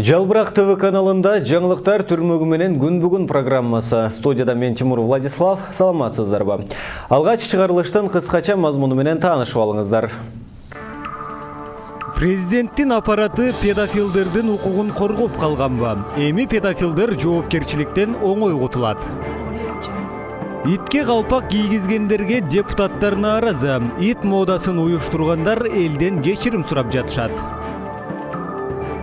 Жалбырак ТВ каналында жаңылыктар түрмөгү менен күн бүгүн программасы. Студияда мен Тимур Владислав. Саламатсыздарбы? Алгач чыгарылыштын кыскача мазмуну менен таанышып алыңыздар. Президенттин аппараты педофилдердин укугун коргоп калганбы? Эми педофилдер жоопкерчиликтен оңой кутулат. Итке калпак кийгизгендерге депутаттар нааразы. Ит модасын уюштургандар элден кечирим сурап жатышат.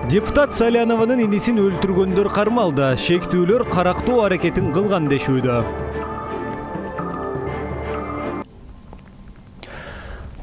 Депутат Салянованын инисин өлтүргөндөр кармалды. Шектүүлөр карактоо аракетин кылган дешүүдө.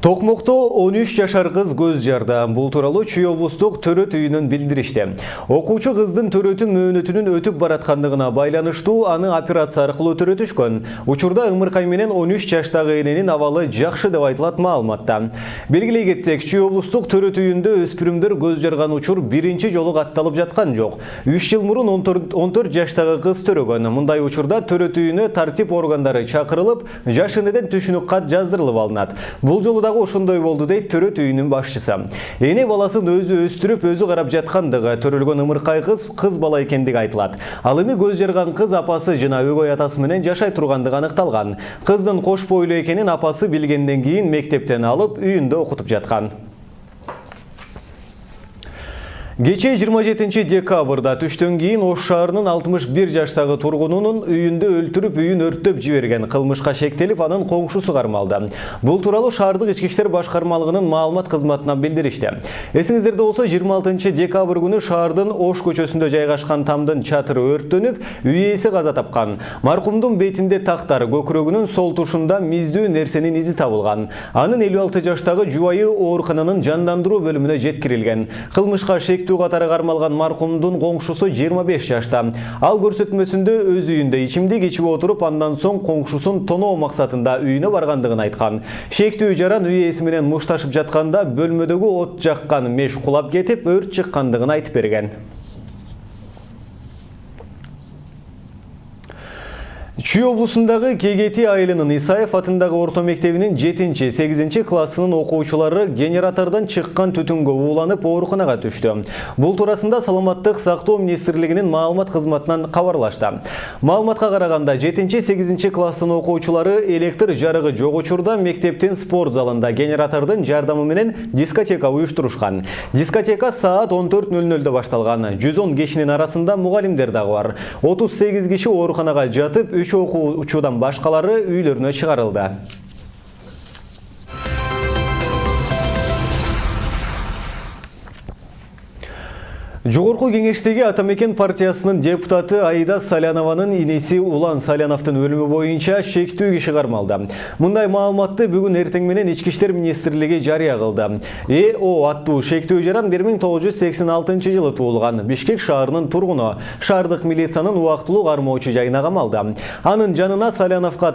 Токмокто 13 жашар кыз көз жарды. Бул тууралуу Чүй облустук төрөт үйүнөн билдиришти. Окуучу кыздын төрөтү мөөнөтүнүн өтүп бараткандыгына байланыштуу аны операция аркылуу төрөтүшкөн. Учурда ымыркай менен 13 жаштагы эненин абалы жакшы деп айтылат маалыматта. Белгилей кетсек, Чүй облустук төрөт үйүндө өспүрүмдөр көз жарган учур биринчи жолу катталып жаткан жок. 3 жыл мурун 14 жаштагы кыз төрөгөн. Мындай учурда төрөт үйүнө тартип органдары чакырылып, жаш энеден түшүнүк кат жаздырылып алынат. Бул жолу ошондой болду дейт төрөт үйүнүн башчысы. Эне баласын өзү өстүрүп, өзү карап жаткандыгы, төрөлгөн ымыркай кыз бала экендиги айтылат. Ал эми көз жарган кыз апасы жана өгөй атасы менен жашай тургандыгы аныкталган. Кыздын кош бойлуу экенин апасы билгенден кийин мектептен алып, үйүндө окутуп жаткан. Кечээ 27 декабрда түштөн кийин Ош шаарынын 61 жаштагы тургунунун үйүндө өлтүрүп, үйүн өрттөп жиберген кылмышка шектелип, анын коңшусу кармалды. Бул тууралуу шаардык ички иштер башкармалыгынын маалымат кызматынан билдиришти. Эсиңиздерде болсо 26 декабрь күнү шаардын Ош көчөсүндө жайгашкан тамдын чатыры өрттөнүп, үй ээси каза тапкан. Маркумдун бетинде тактар, көкүрөгүнүн сол тушунда миздүү нерсенин изи табылган. Анын 56 жаштагы жубайы оорукананын жандандыруу бөлүмүнө жеткирилген. Кылмышка катары кармалган маркумдун коңшусу 25 жашта. Ал көрсөтмөсүндө өз үйүндө ичимдик ичип отуруп, андан соң коңшусун тоноо максатында үйүнө баргандыгын айткан. Шектүү жаран үй ээси менен мушташып жатканда бөлмөдөгү от жаккан меш кулап кетип, өрт чыккандыгын айтып берген. Чүй облусундагы Кегети айылынын Исаев атындагы орто мектебинин 7-8 классынын окуучулары генератордон чыккан түтүнгө ууланып ооруканага түштү. Бул туурасында Саламаттык сактоо министрлигинин маалымат кызматынан кабарлашты. Маалыматка караганда 7-8 класстын окуучулары электр жарыгы жок учурда мектептин спорт залында генератордун жардамы менен дискотека уюштурушкан. Дискотека саат 14:00 башталган. 110 кишинин арасында мугалимдер дагы бар. 38 киши ооруканага жатып, окуучудан башкалары үйлөрүнө чыгарылды. Жогорку кеңештеги Атамекен партиясынын депутаты Аида Салянованын иниси Улан Саляновдун өлүмү боюнча шектүү киши кармалды. Мындай маалыматты бүгүн эртең менен Ички иштер министрлиги жарыя кылды. ЭО аттуу шектүү жаран 1986 жылы туулган, Бишкек шаарынын тургуну, шаардык милициянын убактылуу кармоочу жайына камалды. Анын жанына Саляновго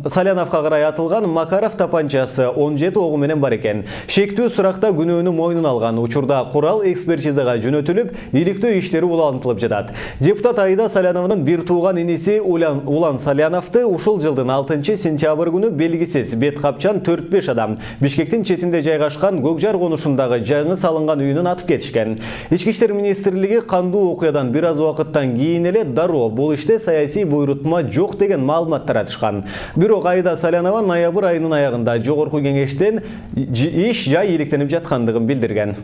Саляновго карай атылган Макаров тапанчасы 17 огу менен бар экен. Шектүү суракта күнөөнү мойнуна алган. Учурда курал экспертизага жөнөтүлүп, иликтөө иштери улантылып жатат. Депутат Аида Салянованын бир тууган иниси Улан Саляновду ушул жылдын 6 сентябрь күнү белгисиз бет капчан 4-5 адам Бишкектин четинде жайгашкан Көкжар конушундагы жаңы салынган үйүнөн атып кетишкен. Ички иштер министрлиги кандуу окуядан бир аз убакыттан кийин эле дароо бул иште саясий буйрутма жок деген маалымат таратышкан. Бирок Аида Салянова ноябрь айынын аягында жогорку кеңештен иш жай иликтенип жаткандыгын билдирген.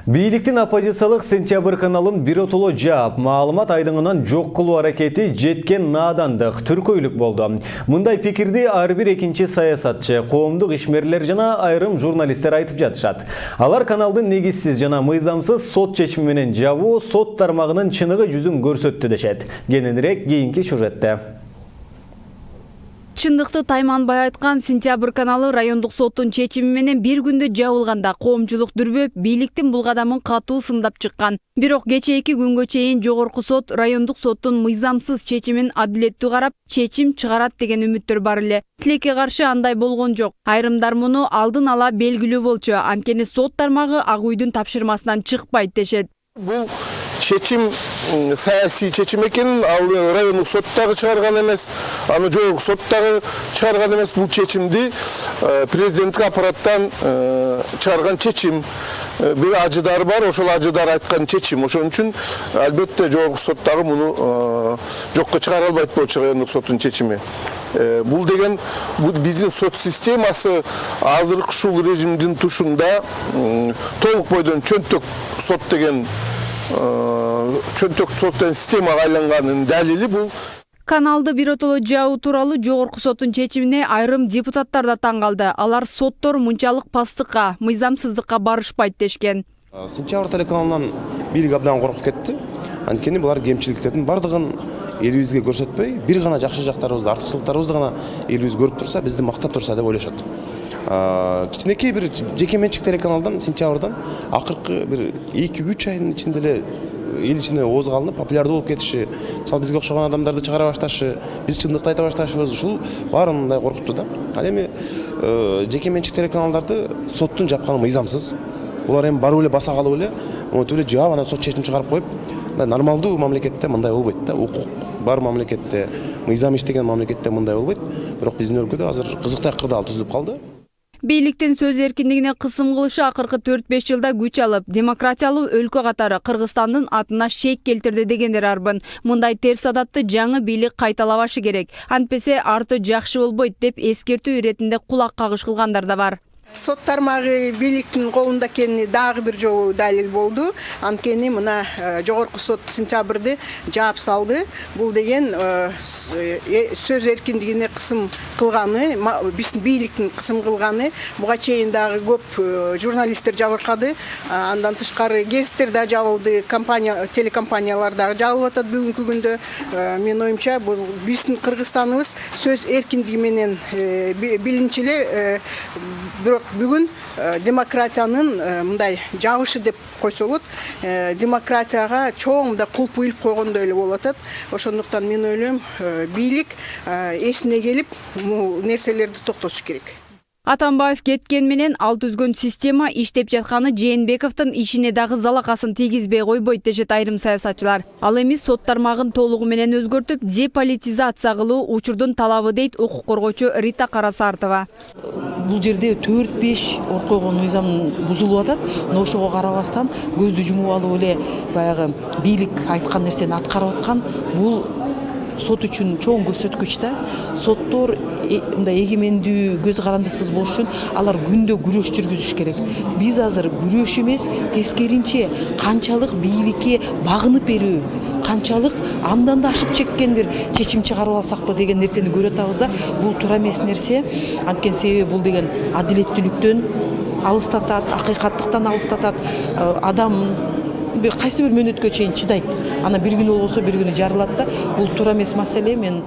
Бийликтин оппозициялык Сентябрь каналын биротоло жаап, маалымат айдыңынан жок кылуу аракети жеткен наадандык, түркөйлүк болду. Мындай пикирди ар бир экинчи саясатчы, коомдук ишмерлер жана айрым журналисттер айтып жатышат. Алар каналдын негизсиз жана мыйзамсыз сот чечими менен жабуу сот тармагынын чыныгы жүзүн көрсөттү дешет. Кененирээк кийинки сюжетте. Чындыкты тайманбай айткан Сентябрь каналы райондук соттун чечими менен бир күндө жабылганда коомчулук дүрбөп, бийликтин бул кадамын катуу сындап чыккан. Бирок кечээки күнгө чейин жогорку сот райондук соттун мыйзамсыз чечимин адилеттүү карап, чечим чыгарат деген үмүттөр бар эле. Тилекке каршы андай болгон жок. Айрымдар муну алдын ала белгилүү болчу, анткени сот тармагы ак үйдүн тапшырмасынан чыкпайт дешет. Бул чечим саясий чечим экенин, ал райондук соттагы чыгарган эмес, аны жогорку соттагы чыгарган эмес. Бул чечимди президенттик аппараттан чыгарган чечим. Bir acıdar var, ошол acıdar айткан чечим. Ошон үчүн албетте жогорку соттагы муну жокко чыгара албайт болчу райондук соттун чечими. Бул деген биздин сот системасы азыркы ушул режимдин тушунда толук бойдон чөнтөк сот деген системага айланганын далили бул. Каналды биротоло жабуу тууралуу жогорку соттун чечимине айрым депутаттар да таң калды. Алар соттор мынчалык пастыкка, мыйзамсыздыкка барышпайт дешкен. Сентябрь телеканалынан бийлик абдан коркуп кетти. Анткени булар кемчиликтердин бардыгын элибизге көрсөтпөй, бир гана жакшы жактарыбызды, артыкчылыктарыбызды гана элибиз көрүп турса, бизди мактап турса деп ойлошот. Кичинекей бир жеке менчик телеканалдан сентябрдан акыркы бир 2-3 айдын ичинде эле эл ичине ооз калынып, популярдуу болуп кетиши, мисалы бизге окшогон адамдарды чыгара башташы, биз чындыкты айта башташыбыз, ушул баарын мындай коркутту да. Ал эми жеке менчик телеканалдарды соттун жапканы мыйзамсыз. Булар эми барып эле баса калып эле, монтип эле жаап, анан сот чечим чыгарып коюп, нормалдуу мамлекетте мындай болбойт да. Укук бар мамлекетте, мыйзам иштеген мамлекетте мындай болбойт. Бирок биздин өлкөдө азыр кызыктуу акырда ал түзүлүп калды. Бийликтин сөз эркиндигине кысым кылышы акыркы 4-5 жылда күч алып, демократиялуу өлкө катары Кыргызстандын атына шек келтирди дегендер арбын. Мындай терс адатты жаңы бийлик кайталабашы керек. Антпесе арты жакшы болбойт деп эскертүү иретинде кулак кагыш кылгандар да бар. Сот тармагы бийликтин колунда экени дагы бир жолу далил болду. Анткени мына жогорку сот сентябрды жаап салды. Бул деген сөз эркиндигине кысым кылганы, биздин бийликтин кысым кылганы. Буга чейин дагы көп журналисттер жабыркады. Андан тышкары гезиттер да жабылды, телекомпаниялар дагы жабылып атат бүгүнкү күндө. Мен оюмча бул биздин Кыргызстаныбыз сөз эркиндиги менен билинчи эле бүгүн демократиянын мындай жабышы деп койсо болот. Демократияга чоң мындай кулп уюлуп койгондой эле болуп атат. Ошондуктан мен ойлойм, бийлик эсине келип, бул нерселерди токтотуш керек. Атамбаев кеткен менен ал түзгөн система иштеп жатканы Жээнбековдун ишине дагы залакасын тийгизбей койбойт дешет айрым саясатчылар. Ал эми сот тармагын толугу менен өзгөртүп, деполитизация кылуу учурдун талабы дейт укук коргоочу Рита Карасартова. Бул жерде 4-5 ор койгон мыйзам бузулуп атат. Ошого карабастан көздү жумуп алып эле баягы бийлик айткан нерсени аткарып аткан. Бул сот үчүн чоң көрсөткүч да. Соттор мындай эгемендүү, көз карандысыз болуш үчүн алар күндө күрөш жүргүзүш керек. Биз азыр күрөш эмес, тескеринче канчалык бийликке багынып берүү, канчалык андан да ашып чеккен бир чечим чыгарып алсакпы деген нерсени көрүп атабыз да. Бул туура эмес нерсе. Анткени себеби бул деген адилеттүүлүктөн алыстатат, акыйкаттыктан алыстатат. Адам бир кайсы бир мөөнөткө чейин чыдайт. Ана бир күн болбосо бир күнү жарылат да. Бул туура эмес маселе. Мен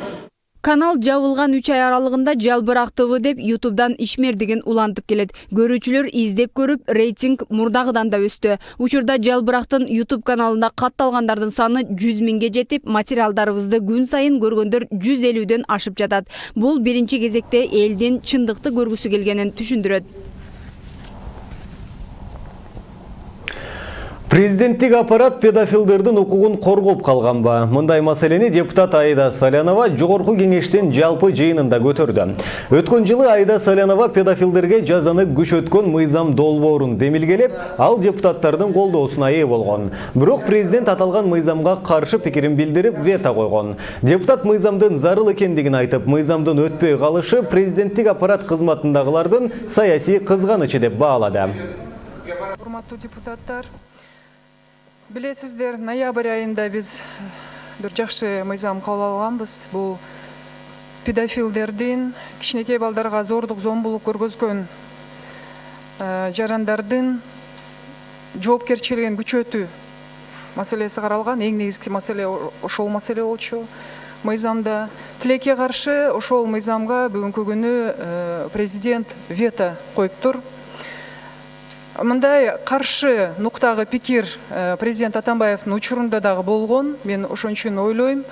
Канал жабылган 3 ай аралыгында Жалбырак ТВ деп YouTube'дан ишмердигин улантып келет. Көрүүчүлөр издеп көрүп, рейтинг мурдагыдан да өстү. Учурда Жалбырактын YouTube каналында катталгандардын саны 100 миңге жетип, материалдарыбызды күн сайын көргөндөр 150дөн ашып жатат. Бул биринчи кезекте элдин чындыкты көргүсү келгенин түшүндүрөт. Президенттик аппарат педофилдердин укугун коргоп калганбы? Мындай маселени депутат Аида Салянова жогорку кеңештин жалпы жыйынында көтөрдү. Өткөн жылы Аида Салянова педофилдерге жазаны күчөткөн мыйзам долбоорун демилгелеп, ал депутаттардын колдоосуна ээ болгон. Бирок президент аталган мыйзамга каршы пикирин билдирип, вето койгон. Депутат мыйзамдын зарыл экендигин айтып, мыйзамдын өтпөй калышы президенттик аппарат кызматындагылардын саясий кызганычы деп баалады. Урматтуу депутаттар, билесиздер, ноябрь айында биз бир жакшы мыйзам кабыл алганбыз. Бул педофилдердин, кичинекей балдарга зордук, зомбулук көргөзгөн жарандардын жоопкерчилигин күчөтүү маселеси каралган. Эң негизги маселе ошол маселе болчу. Мыйзамда тилекке каршы ошол мыйзамга бүгүнкү күнү президент вето коюптур. Мындай каршы нуктагы пикир президент Атамбаевдин учурунда дагы болгон. Мен ошон үчүн ойлойм,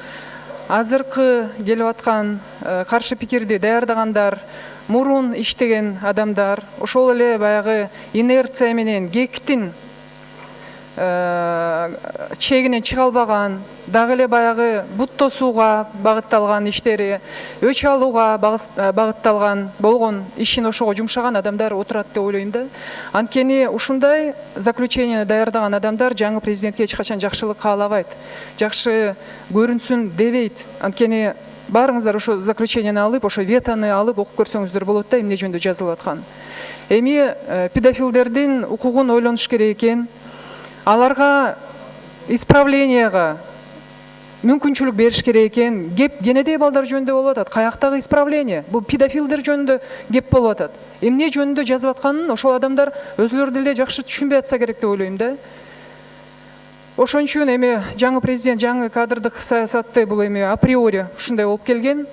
азыркы келип аткан каршы пикирди даярдагандар мурун иштеген адамдар, ошол эле баягы инерция менен гектин чегинен чыга албаган, дагы эле баягы бут тосууга багытталган иштери, өч алууга багытталган болгон ишин ошого жумшаган адамдар отурат деп ойлойм да. Анткени ушундай заключение даярдаган адамдар жаңы президентке эч качан жакшылык каалабайт, жакшы көрүнсүн дебейт. Анткени баарыңыздар ошо заключениени алып, ошо ветаны алып окуп көрсөңүздөр болот да, эмне жөнүндө жазылып аткан. Эми педофилдердин укугун ойлонуш керек экен. Аларга исправленияга мүмкүнчүлүк бериш керек экен. Кеп кенедей балдар жөнүндө болуп атат. Каяктагы исправление? Бул педофилдер жөнүндө кеп болуп атат. Эмне жөнүндө жазып атканын ошол адамдар өзүлөрү деле жакшы түшүнбөй атса керек деп ойлойм да. Ошон үчүн эми жаңы президент, жаңы кадрдык саясатты бул эми априори ушундай болуп келген.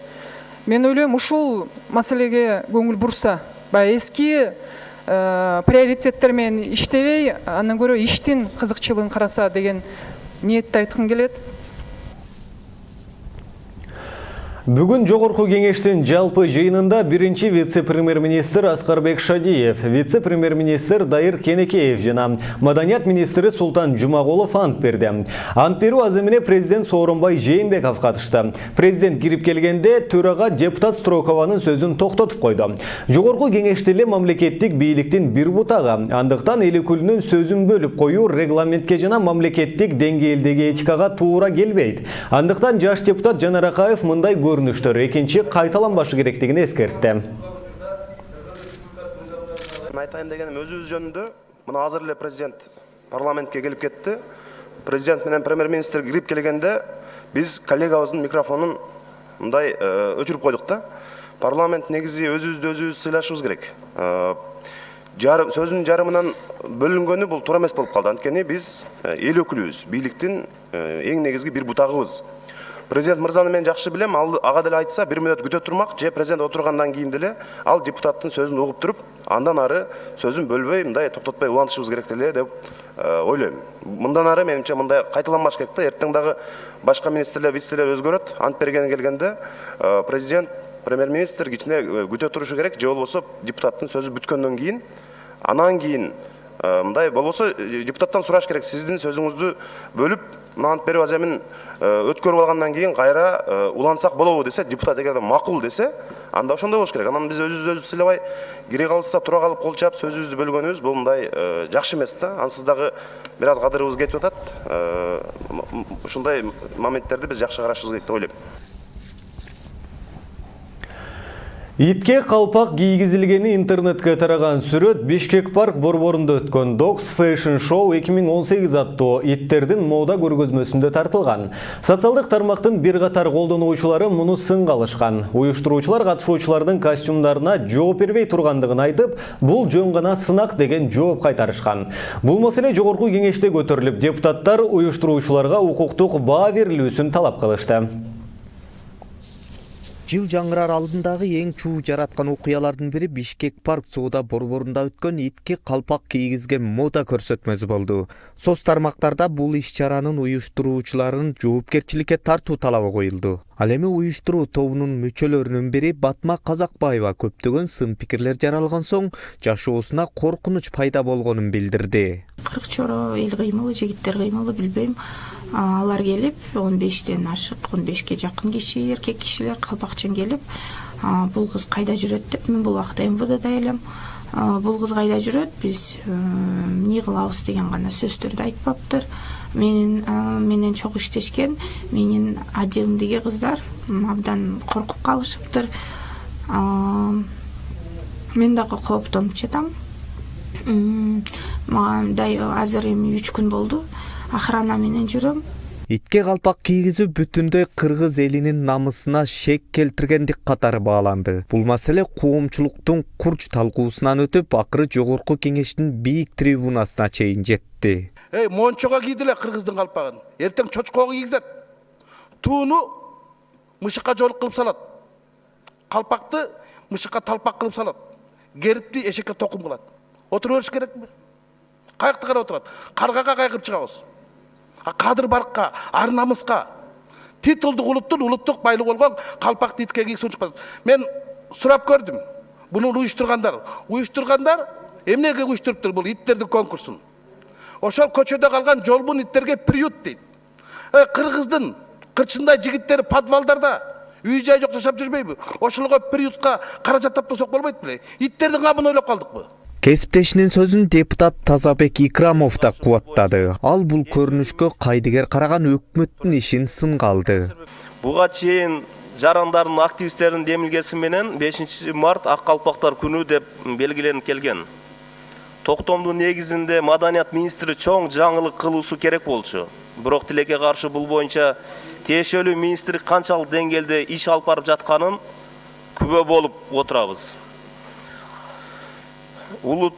Мен ойлойм, ушул маселеге көңүл бурса, баягы эски приоритеттер менен иштебей, андан көрө иштин кызыкчылыгын караса деген ниетти айткым келет. Бүгін Жогорку кеңештин жалпы жыйынында биринчи вице-премьер-министр Аскарбек Шадиев, вице-премьер-министр Дайыр Кенекеев жана маданият министри Султан Жумагулов ант берди. Ант берүү аземине президент Сооронбай Жээнбеков катышты. Президент кирип келгенде төрага депутат Строкованын сөзүн токтотуп койду. Жогорку кеңеште эле мамлекеттик бийликтин бир бутагы, андыктан эл өкүлүнүн сөзүн бөлүп коюу регламентке жана мамлекеттик деңгээлдеги этикага туура келбейт. Андыктан жаш депутат Жанар Акаев мындай көрүнүштөр экинчи кайталанбашы керектигин эскертти. Айтайын дегеним өзүбүз жөнүндө, мына азыр эле президент парламентке келип кетти. Президент менен премьер-министр кирип келгенде биз коллегабыздын микрофонун мындай өчүрүп койдук да. Парламент негизи өзүбүздү сыйлашыбыз керек. Сөзүнүн жарымынан бөлүнгөнү бул туура эмес болуп калды. Анткени биз эл өкүлүбүз, бийликтин эң негизги бир бутагыбыз. Президент мырзаны мен жакшы билем, ага деле айтса 1 мүнөт күтө турмак, же президент отургандан кийин деле ал депутаттын сөзүн угуп туруп, андан ары сөзүн бөлбөй, мындай токтотпой улантышыбыз керек деле деп ойлойм. Мындан ары менимче мындай кайталанбаш керек да. Эртең дагы башка министрлер, вице-министрлер өзгөрөт. Ант берген келгенде президент, премьер-министр кичине күтө турушу керек, же болбосо депутаттын сөзү бүткөндөн кийин, анан кийин мындай болбосо депутаттан сураш керек, сиздин сөзүңүздү бөлүп, ант берүү аземин өткөрүп алгандан кийин кайра улансак болобу десе, депутат эгер макул десе, анда ошондой болуш керек. Анан биз өзүбүздү сыйлабай, кире калса тура калып кол чаап сөзүбүздү бөлгөнүбүз бул мындай жакшы эмес да. Ансыз дагы бир аз кадырыбыз кетип атат. Ушундай моменттерди биз жакшы карашыбыз керек деп ойлойм. Итке калпак кийгизилгени интернетке тараган сүрөт Бишкек парк борборунда өткөн Dogs Fashion Show 2018 аттуу иттердин мода көргөзмөсүндө тартылган. Социалдык тармактын бир катар колдонуучулары муну сынга алышкан. Уюштуруучулар катышуучулардын костюмдарына жооп бербей тургандыгын айтып, бул жөн гана сынак деген жооп кайтарышкан. Бул маселе жогорку кеңеште көтөрүлүп, депутаттар уюштуруучуларга укуктук баа берилүүсүн талап кылышты. Жыл жаңырар алдындагы эң чуу жараткан окуялардын бири Бишкек парк соода борборунда өткөн итке калпак кийгизген мода көрсөтмөсү болду. Соц тармактарда бул иш-чаранын уюштуруучуларын жоопкерчиликке тартуу талабы коюлду. Ал эми уюштуруу тобунун мүчөлөрүнүн бири Батма Казакбаева көптөгөн сын пикирлер жаралган соң жашоосуна коркунуч пайда болгонун билдирди. 40 чоро эл кыймылы, жигиттер кыймылы билбейм. Алар келип 15тен ашык, 15ке жакын киши, эркек кишилер калпакчан келип, бул кыз кайда жүрөт деп, мен бул вакытта МВДда элем. Бул кыз кайда жүрөт, биз эмне кылабыз деген гана сөздөрдү айтпаптыр. Менен чогуу иштешкен, менин отделимдеги кыздар абдан коркуп калышыптыр. Мен дагы кооптонуп жатам. Азыр эми 3 күн болду. Охрана менен жүрөм. Итке калпак кийгизүү бүтүндөй кыргыз элинин намысына шек келтиргендик катары бааланды. Бул маселе коомчулуктун курч талкуусунан өтүп, акыры жогорку кеңештин бийик трибунасына чейин жетти. Мончого кийдиле кыргыздын калпагын. Эртең чочкого кийгизет. Тууну мышыкка жолук кылып салат. Калпакты мышыкка талпак кылып салат. Герипти эшекке токум кылат. Отура бериш керекпи? Каякты карап отурат. Каргага кайгып чыгабыз. Кадыр барыкка, ар намыска, титулдук улуттун улуттук байлык болгон калпакты итке кийгизип чыкпайт. Мен сурап көрдүм. Буну уюштургандар эмнеге уюштуруптур бул иттердин конкурсун? ошол көчөдө калган жолбун иттерге приют дейт. Кыргыздын кырчындай жигиттери подвалдарда үй жай жок жашап жүрбөйбү? Ошолго приютка каражат таппасак болбойт беле? Иттердин кабын ойлоп калдыкпы? Кесиптешинин сөзүн депутат Тазабек Икрамов да кубаттады. Ал бул көрүнүшкө кайдыгер караган өкмөттүн ишин сынга алды. Буга чейин жарандардын активисттердин демилгеси менен 5 март Ак калпактар күнү деп белгиленип келген. Токтомдун негизинде маданият министри чоң жаңылык кылуусу керек болчу. Бирок тилекке каршы бул боюнча тиешелүү министрлик канчалык деңгээлде иш алып барып жатканын күбө болуп отурабыз. Улут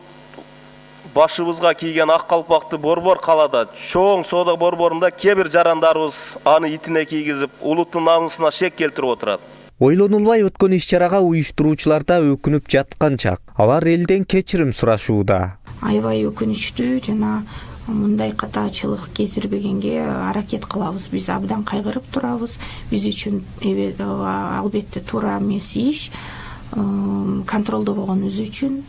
башыбызга кийген ак калпакты борбор калада чоң соода борборунда кээ бир жарандарыбыз аны итине кийгизип, улуттун намысына шек келтирип отурат. Ойлонулбай өткөн иш-чарага уюштуруучулар да өкүнүп жаткан чак. Алар элден кечирим сурашууда. Аябай өкүнүчтүү жана мындай катачылык кетирбегенге аракет кылабыз. Биз абдан кайгырып турабыз. Биз үчүн албетте туура эмес иш, контролдо болгонубуз үчүн,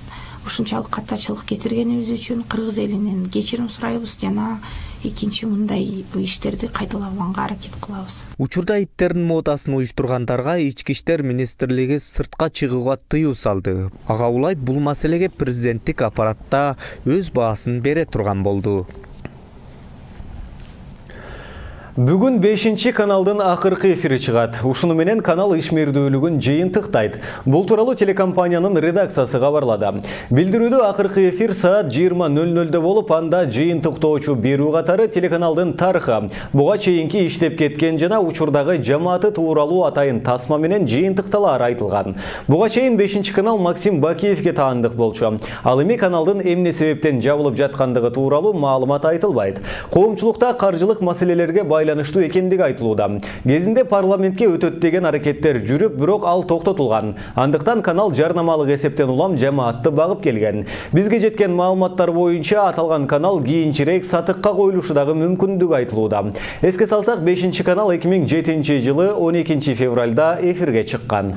ушунчалык катачылык кетиргенибиз үчүн кыргыз элинен кечирим сурайбыз жана экинчи мындай иштерди кайталабаганга аракет кылабыз. Учурда иттердин модасын уюштургандарга Ички иштер министрлиги сыртка чыгууга тыюу салды. Ага улай бул маселеге президенттик аппаратта өз баасын бере турган болду. Бүгін 5-ші каналдың ақырқы эфири чыгат. Ушуну менен канал ишмердүүлүгүн жыйынтыктайт. Бул тууралуу телекомпаниянын редакциясы кабарлады. Билдирүүдө акыркы эфир саат 20:00 болуп, анда жыйынтыктоочу берүү катары телеканалдын тарыхы, буга чейинки иштеп кеткен жана учурдагы жамааты тууралуу атайын тасма менен жыйынтыкталары айтылган. Буга чейин 5-ші канал Максим Бакиевге таандык болчу. Ал эми каналдын эмне себептен жабылып жаткандыгы тууралуу маалымат айтылбайт. Коомчулукта каржылык маселелерге байланыштуу экендиги айтылууда. Кезинде парламентке өтөт деген аракеттер жүрүп, бирок ал токтотулган. Андыктан канал жарнамалык эсептен улам жамаатты багып келген. Бизге жеткен маалыматтар боюнча аталган канал кийинчерээк сатыкка коюлушу дагы мүмкүндүгү айтылууда. Эске салсак, 5-ші канал 2007 жылы 12 февралда эфирге чыккан.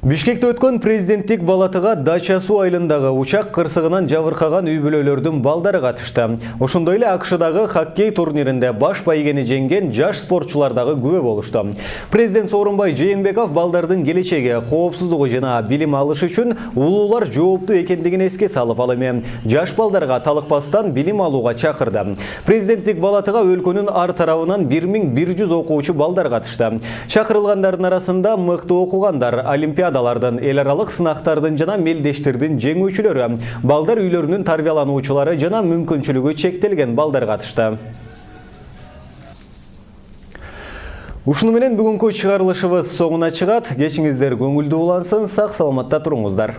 Бишкекте өткөн президенттик балатыга Дача суу айылындагы учак кырсыгынан жабыркаган үй бүлөлөрдүн балдары катышты. Ошондой эле АКШдагы хоккей турниринде баш байгени жеңген жаш спортчулар дагы күбө болушту. Президент Сооронбай Жээнбеков балдардын келечеги, коопсуздугу жана билим алышы үчүн улуулар жооптуу экендигин эске салып, ал эми жаш балдарга талыкпастан билим алууга чакырды. Президенттик балатыга өлкөнүн ар тарабынан 1100 окуучу балдар катышты. Чакырылгандардын арасында мыкты окугандар, олимпиадалардын, эл аралык сынактардын жана мелдештердин жеңүүчүлөрү, балдар үйлөрүнүн тарбиялануучулары жана мүмкүнчүлүгү чектелген балдар катышты. Ушуну менен бүгүнкү чыгарылышыбыз соңуна чыгат. Кечиңиздер көңүлдүү улансын, сак саламатта туруңуздар.